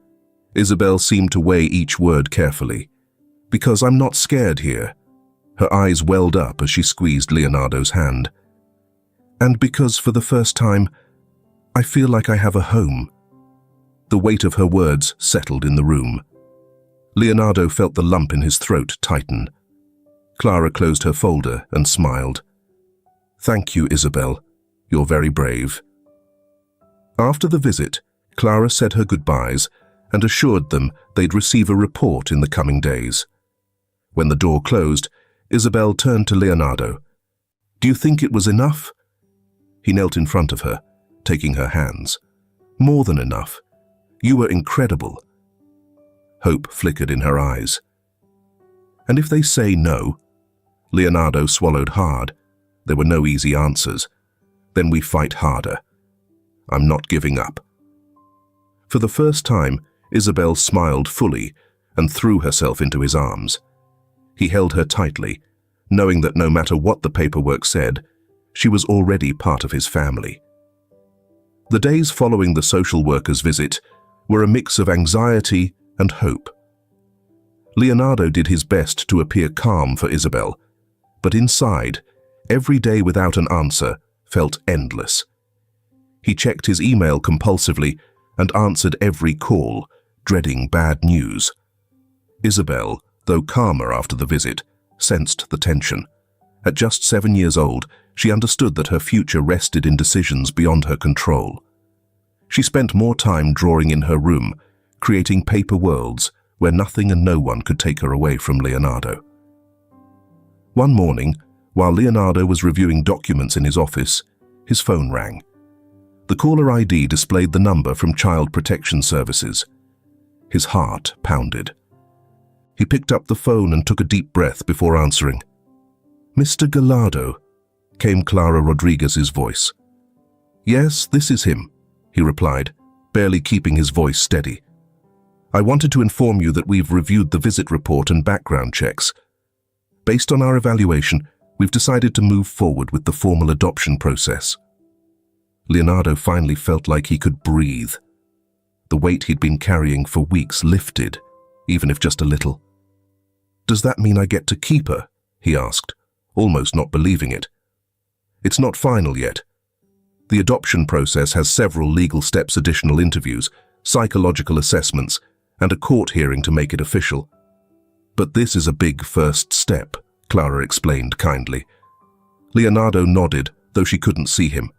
Isabel seemed to weigh each word carefully. "Because I'm not scared here." Her eyes welled up as she squeezed Leonardo's hand. "And because for the first time, I feel like I have a home." The weight of her words settled in the room. Leonardo felt the lump in his throat tighten. Clara closed her folder and smiled. "Thank you, Isabel. You're very brave." After the visit, Clara said her goodbyes and assured them they'd receive a report in the coming days. When the door closed, Isabel turned to Leonardo. "Do you think it was enough?" He knelt in front of her, taking her hands. "More than enough. You were incredible." Hope flickered in her eyes. "And if they say no?" Leonardo swallowed hard. There were no easy answers. "Then we fight harder. I'm not giving up." For the first time, Isabel smiled fully and threw herself into his arms. He held her tightly, knowing that no matter what the paperwork said, she was already part of his family. The days following the social worker's visit were a mix of anxiety and hope. Leonardo did his best to appear calm for Isabel, but inside, every day without an answer felt endless. He checked his email compulsively and answered every call, dreading bad news. Isabel, though calmer after the visit, sensed the tension. At just 7 years old, she understood that her future rested in decisions beyond her control. She spent more time drawing in her room, creating paper worlds where nothing and no one could take her away from Leonardo. One morning, while Leonardo was reviewing documents in his office, his phone rang. The caller ID displayed the number from Child Protection Services. His heart pounded. He picked up the phone and took a deep breath before answering. "Mr. Gallardo," came Clara Rodriguez's voice. "Yes, this is him," he replied, barely keeping his voice steady. "I wanted to inform you that we've reviewed the visit report and background checks. Based on our evaluation, we've decided to move forward with the formal adoption process." Leonardo finally felt like he could breathe. The weight he'd been carrying for weeks lifted, even if just a little. "Does that mean I get to keep her?" he asked, almost not believing it. "It's not final yet. The adoption process has several legal steps, additional interviews, psychological assessments, and a court hearing to make it official. But this is a big first step," Clara explained kindly. Leonardo nodded, though she couldn't see him.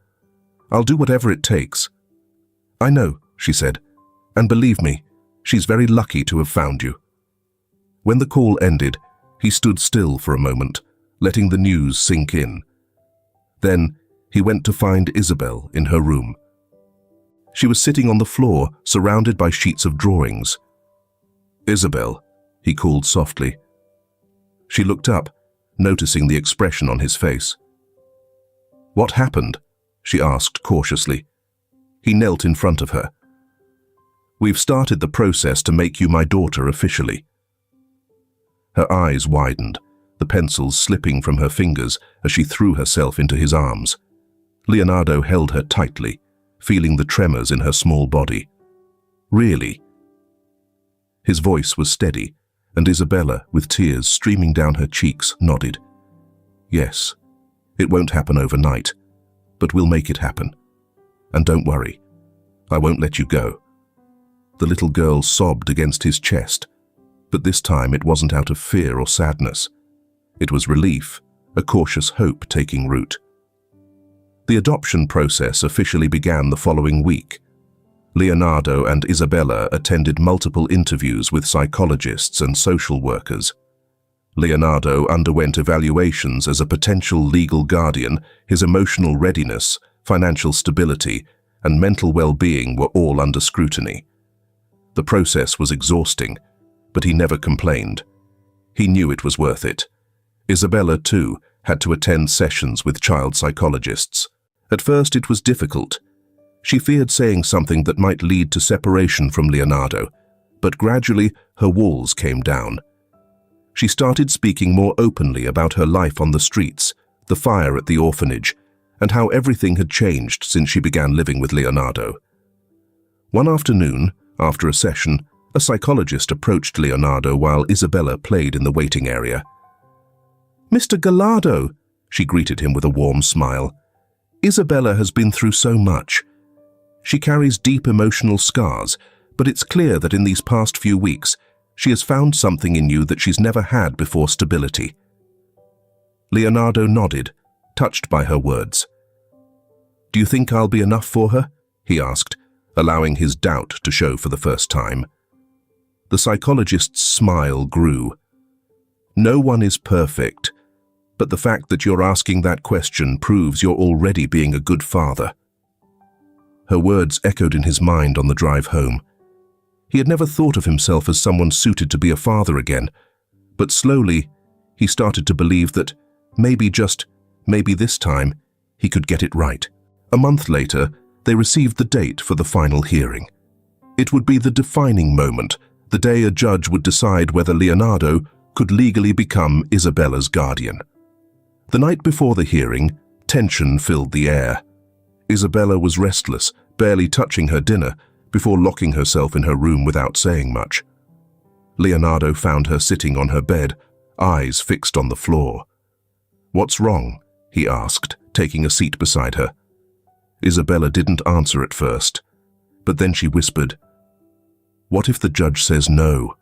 "I'll do whatever it takes." "I know," she said, "and believe me, she's very lucky to have found you." When the call ended, he stood still for a moment, letting the news sink in. Then, he went to find Isabel in her room. She was sitting on the floor, surrounded by sheets of drawings. "Isabel," he called softly. She looked up, noticing the expression on his face. "What happened?" she asked cautiously. He knelt in front of her. "We've started the process to make you my daughter officially." Her eyes widened, the pencils slipping from her fingers as she threw herself into his arms. Leonardo held her tightly, feeling the tremors in her small body. "Really?" His voice was steady, and Isabella, with tears streaming down her cheeks, nodded. "Yes, it won't happen overnight, but we'll make it happen. And don't worry, I won't let you go." The little girl sobbed against his chest, but this time it wasn't out of fear or sadness. It was relief, a cautious hope taking root. The adoption process officially began the following week. Leonardo and Isabella attended multiple interviews with psychologists and social workers. Leonardo underwent evaluations as a potential legal guardian. His emotional readiness, financial stability, and mental well-being were all under scrutiny. The process was exhausting, but he never complained. He knew it was worth it. Isabella, too, had to attend sessions with child psychologists. At first it was difficult. She feared saying something that might lead to separation from Leonardo, but gradually her walls came down. She started speaking more openly about her life on the streets, the fire at the orphanage, and how everything had changed since she began living with Leonardo. One afternoon, after a session, a psychologist approached Leonardo while Isabella played in the waiting area. "Mr. Gallardo," she greeted him with a warm smile. "Isabella has been through so much. She carries deep emotional scars, but it's clear that in these past few weeks, she has found something in you that she's never had before: stability." Leonardo nodded, touched by her words. "Do you think I'll be enough for her?" he asked, allowing his doubt to show for the first time. The psychologist's smile grew. "No one is perfect, but the fact that you're asking that question proves you're already being a good father." Her words echoed in his mind on the drive home. He had never thought of himself as someone suited to be a father again, but slowly he started to believe that maybe, just maybe this time, he could get it right. A month later, they received the date for the final hearing. It would be the defining moment, the day a judge would decide whether Leonardo could legally become Isabella's guardian. The night before the hearing, tension filled the air. Isabella was restless, barely touching her dinner, before locking herself in her room without saying much. Leonardo found her sitting on her bed, eyes fixed on the floor. "What's wrong?" he asked, taking a seat beside her. Isabella didn't answer at first, but then she whispered, "What if the judge says no?"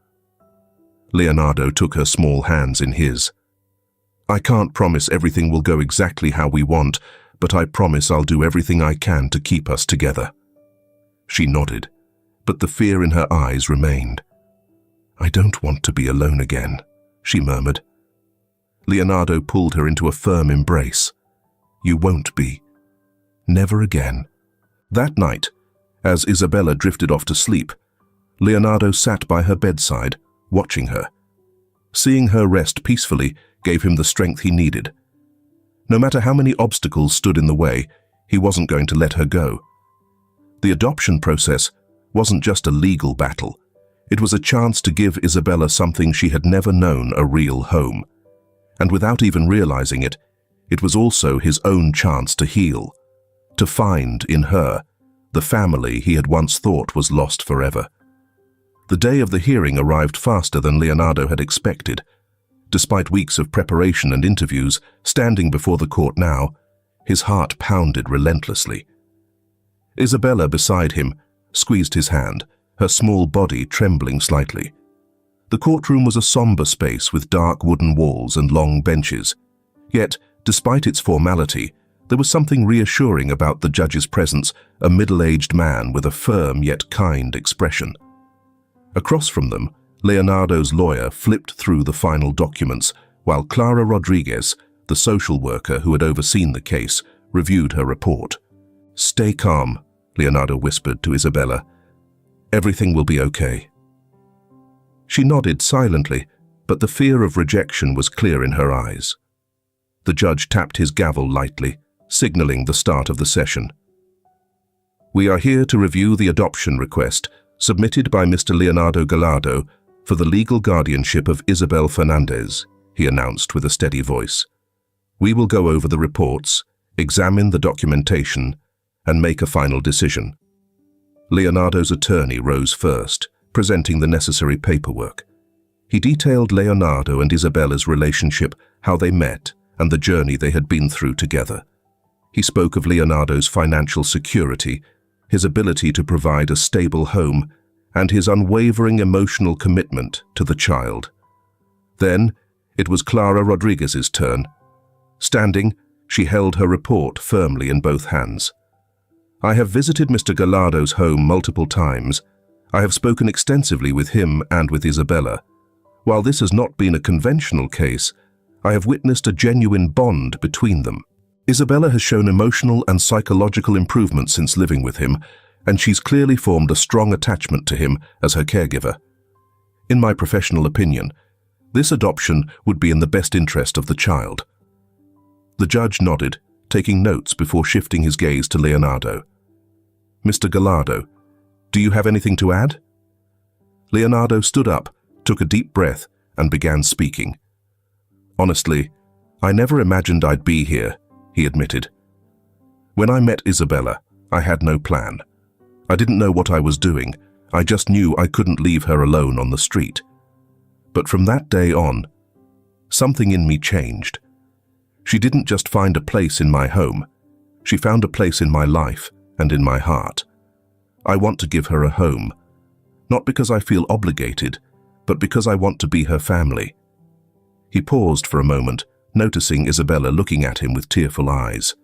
Leonardo took her small hands in his. "I can't promise everything will go exactly how we want, but I promise I'll do everything I can to keep us together." She nodded, but the fear in her eyes remained. "I don't want to be alone again," she murmured. Leonardo pulled her into a firm embrace. "You won't be. Never again." That night, as Isabella drifted off to sleep, Leonardo sat by her bedside, watching her. Seeing her rest peacefully gave him the strength he needed. No matter how many obstacles stood in the way, he wasn't going to let her go. The adoption process wasn't just a legal battle. It was a chance to give Isabella something she had never known: a real home. And without even realizing it, it was also his own chance to heal, to find in her the family he had once thought was lost forever. The day of the hearing arrived faster than Leonardo had expected. Despite weeks of preparation and interviews, standing before the court now, his heart pounded relentlessly. Isabella, beside him, squeezed his hand, her small body trembling slightly. The courtroom was a somber space with dark wooden walls and long benches. Yet, despite its formality, there was something reassuring about the judge's presence, a middle-aged man with a firm yet kind expression. Across from them, Leonardo's lawyer flipped through the final documents, while Clara Rodriguez, the social worker who had overseen the case, reviewed her report. "Stay calm," Leonardo whispered to Isabella. "Everything will be okay." She nodded silently, but the fear of rejection was clear in her eyes. The judge tapped his gavel lightly, signaling the start of the session. "We are here to review the adoption request submitted by Mr. Leonardo Gallardo for the legal guardianship of Isabel Fernandez," he announced with a steady voice. "We will go over the reports, examine the documentation, and make a final decision." Leonardo's attorney rose first, presenting the necessary paperwork. He detailed Leonardo and Isabella's relationship, how they met, and the journey they had been through together. He spoke of Leonardo's financial security, his ability to provide a stable home, and his unwavering emotional commitment to the child. Then, it was Clara Rodriguez's turn. Standing, she held her report firmly in both hands. "I have visited Mr. Gallardo's home multiple times. I have spoken extensively with him and with Isabella. While this has not been a conventional case, I have witnessed a genuine bond between them. Isabella has shown emotional and psychological improvement since living with him, and she's clearly formed a strong attachment to him as her caregiver. In my professional opinion, this adoption would be in the best interest of the child." The judge nodded, taking notes before shifting his gaze to Leonardo. "Mr. Gallardo, do you have anything to add?" Leonardo stood up, took a deep breath, and began speaking. "Honestly, I never imagined I'd be here," he admitted. "When I met Isabella, I had no plan. I didn't know what I was doing. I just knew I couldn't leave her alone on the street. But from that day on, something in me changed. She didn't just find a place in my home. She found a place in my life and in my heart. I want to give her a home, not because I feel obligated, but because I want to be her family." He paused for a moment, noticing Isabella looking at him with tearful eyes.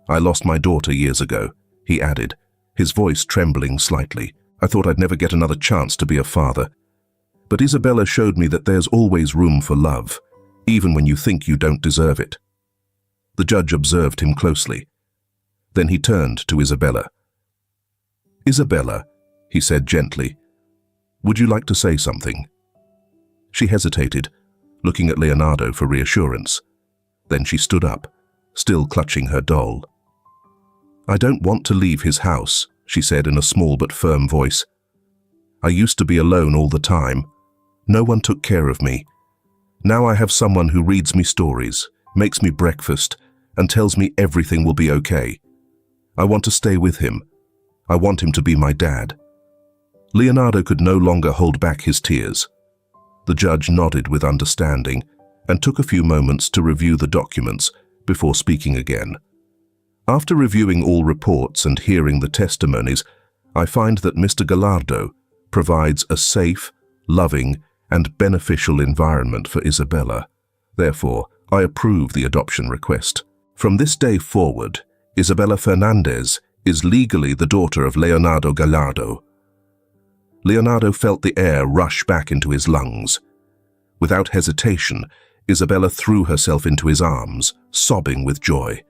"I lost my daughter years ago," he added, his voice trembling slightly. "I thought I'd never get another chance to be a father. But Isabella showed me that there's always room for love, even when you think you don't deserve it." The judge observed him closely. Then he turned to Isabella. "Isabella," he said gently, "would you like to say something?" She hesitated, looking at Leonardo for reassurance. Then she stood up, still clutching her doll. "I don't want to leave his house," she said in a small but firm voice. "I used to be alone all the time. No one took care of me. Now I have someone who reads me stories, makes me breakfast, and tells me everything will be okay. I want to stay with him. I want him to be my dad." Leonardo could no longer hold back his tears. The judge nodded with understanding and took a few moments to review the documents before speaking again. "After reviewing all reports and hearing the testimonies, I find that Mr. Gallardo provides a safe, loving, and beneficial environment for Isabella. Therefore, I approve the adoption request. From this day forward, Isabella Fernandez is legally the daughter of Leonardo Gallardo." Leonardo felt the air rush back into his lungs. Without hesitation, Isabella threw herself into his arms, sobbing with joy.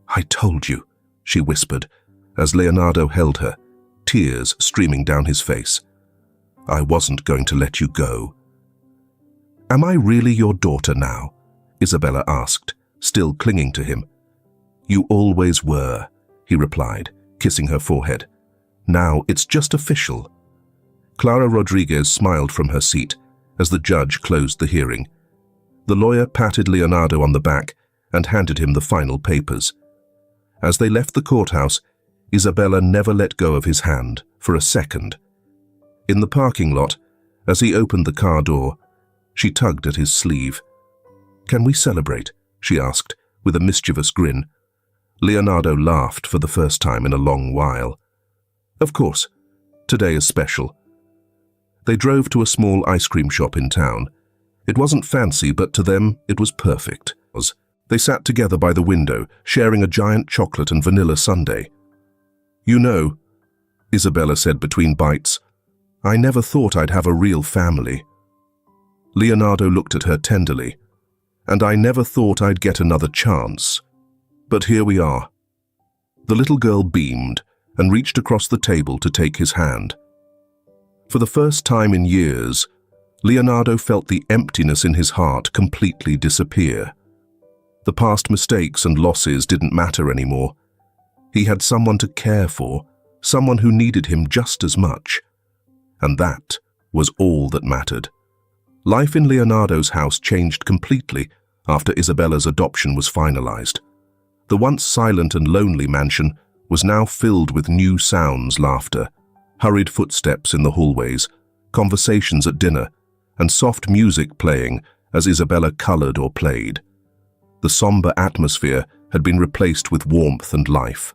"I told you," she whispered, as Leonardo held her, tears streaming down his face. "I wasn't going to let you go." "Am I really your daughter now?" Isabella asked, still clinging to him. "You always were," he replied, kissing her forehead. "Now it's just official." Clara Rodriguez smiled from her seat as the judge closed the hearing. The lawyer patted Leonardo on the back and handed him the final papers. As they left the courthouse, Isabella never let go of his hand for a second. In the parking lot, as he opened the car door, she tugged at his sleeve. "Can we celebrate?" she asked, with a mischievous grin. Leonardo laughed for the first time in a long while. "Of course. Today is special." They drove to a small ice cream shop in town. It wasn't fancy, but to them it was perfect. They sat together by the window, sharing a giant chocolate and vanilla sundae. "You know," Isabella said between bites, "I never thought I'd have a real family." Leonardo looked at her tenderly. "And I never thought I'd get another chance. But here we are." The little girl beamed and reached across the table to take his hand. For the first time in years, Leonardo felt the emptiness in his heart completely disappear. The past mistakes and losses didn't matter anymore. He had someone to care for, someone who needed him just as much. And that was all that mattered. Life in Leonardo's house changed completely after Isabella's adoption was finalized. The once silent and lonely mansion was now filled with new sounds, laughter, hurried footsteps in the hallways, conversations at dinner, and soft music playing as Isabella colored or played. The somber atmosphere had been replaced with warmth and life.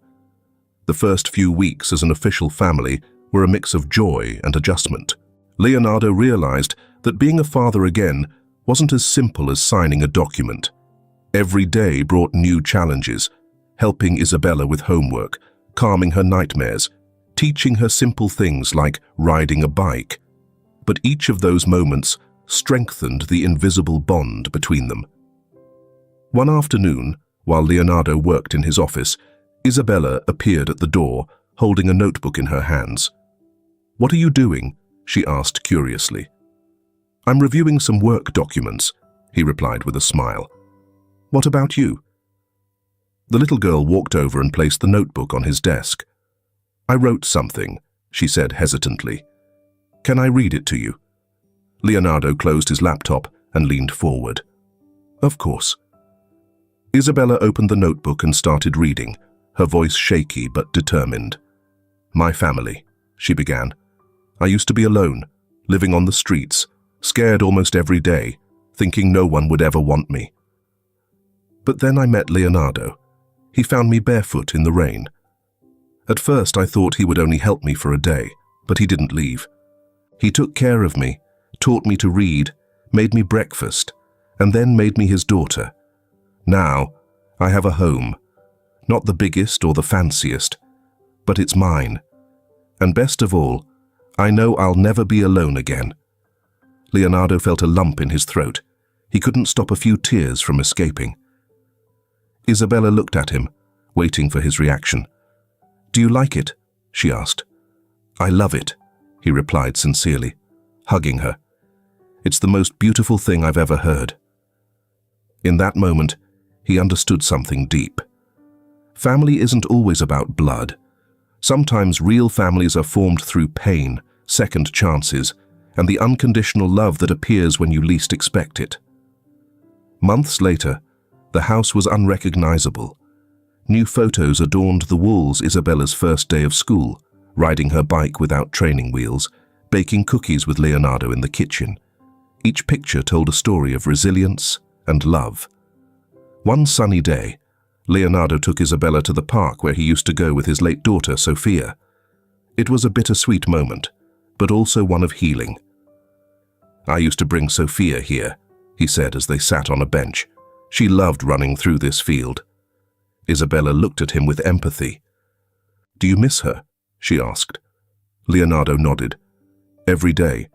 The first few weeks as an official family were a mix of joy and adjustment. Leonardo realized that being a father again wasn't as simple as signing a document. Every day brought new challenges, helping Isabella with homework, calming her nightmares, teaching her simple things like riding a bike. But each of those moments strengthened the invisible bond between them. One afternoon, while Leonardo worked in his office, Isabella appeared at the door, holding a notebook in her hands. "What are you doing?" she asked curiously. "I'm reviewing some work documents," he replied with a smile. "What about you?" The little girl walked over and placed the notebook on his desk. "I wrote something," she said hesitantly. "Can I read it to you?" Leonardo closed his laptop and leaned forward. "Of course." Isabella opened the notebook and started reading, her voice shaky but determined. "My family," she began. "I used to be alone, living on the streets, scared almost every day, thinking no one would ever want me. But then I met Leonardo. He found me barefoot in the rain. At first I thought he would only help me for a day, but he didn't leave. He took care of me, taught me to read, made me breakfast, and then made me his daughter. Now, I have a home. Not the biggest or the fanciest, but it's mine. And best of all, I know I'll never be alone again." Leonardo felt a lump in his throat. He couldn't stop a few tears from escaping. Isabella looked at him, waiting for his reaction. "Do you like it?" she asked. "I love it," he replied sincerely, hugging her. "It's the most beautiful thing I've ever heard." In that moment, he understood something deep. Family isn't always about blood. Sometimes real families are formed through pain, second chances, and the unconditional love that appears when you least expect it. Months later, the house was unrecognizable. New photos adorned the walls Isabella's first day of school, riding her bike without training wheels, baking cookies with Leonardo in the kitchen. Each picture told a story of resilience and love. One sunny day, Leonardo took Isabella to the park where he used to go with his late daughter, Sophia. It was a bittersweet moment, but also one of healing. "I used to bring Sophia here," he said as they sat on a bench. "She loved running through this field." Isabella looked at him with empathy. "Do you miss her?" she asked. Leonardo nodded. "Every day.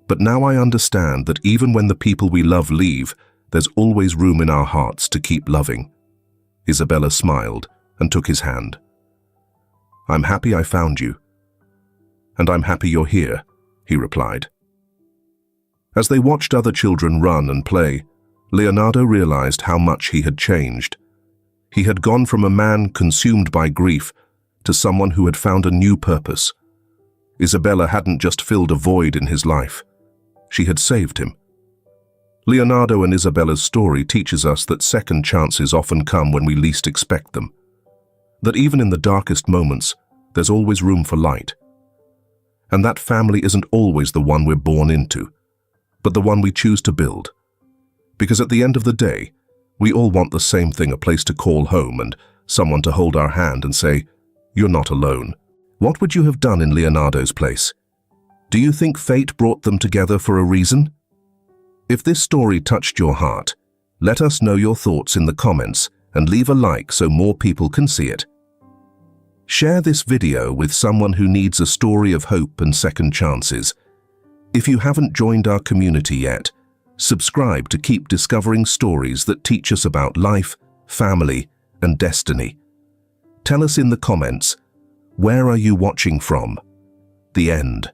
But now I understand that even when the people we love leave, there's always room in our hearts to keep loving." Isabella smiled and took his hand. "I'm happy I found you." "And I'm happy you're here," he replied. As they watched other children run and play, Leonardo realized how much he had changed. He had gone from a man consumed by grief to someone who had found a new purpose. Isabella hadn't just filled a void in his life. She had saved him. Leonardo and Isabella's story teaches us that second chances often come when we least expect them. That even in the darkest moments, there's always room for light. And that family isn't always the one we're born into, but the one we choose to build. Because at the end of the day, we all want the same thing: a place to call home and someone to hold our hand and say, "You're not alone." What would you have done in Leonardo's place? Do you think fate brought them together for a reason? If this story touched your heart, let us know your thoughts in the comments and leave a like so more people can see it. Share this video with someone who needs a story of hope and second chances. If you haven't joined our community yet, subscribe to keep discovering stories that teach us about life, family, and destiny. Tell us in the comments, where are you watching from? The end.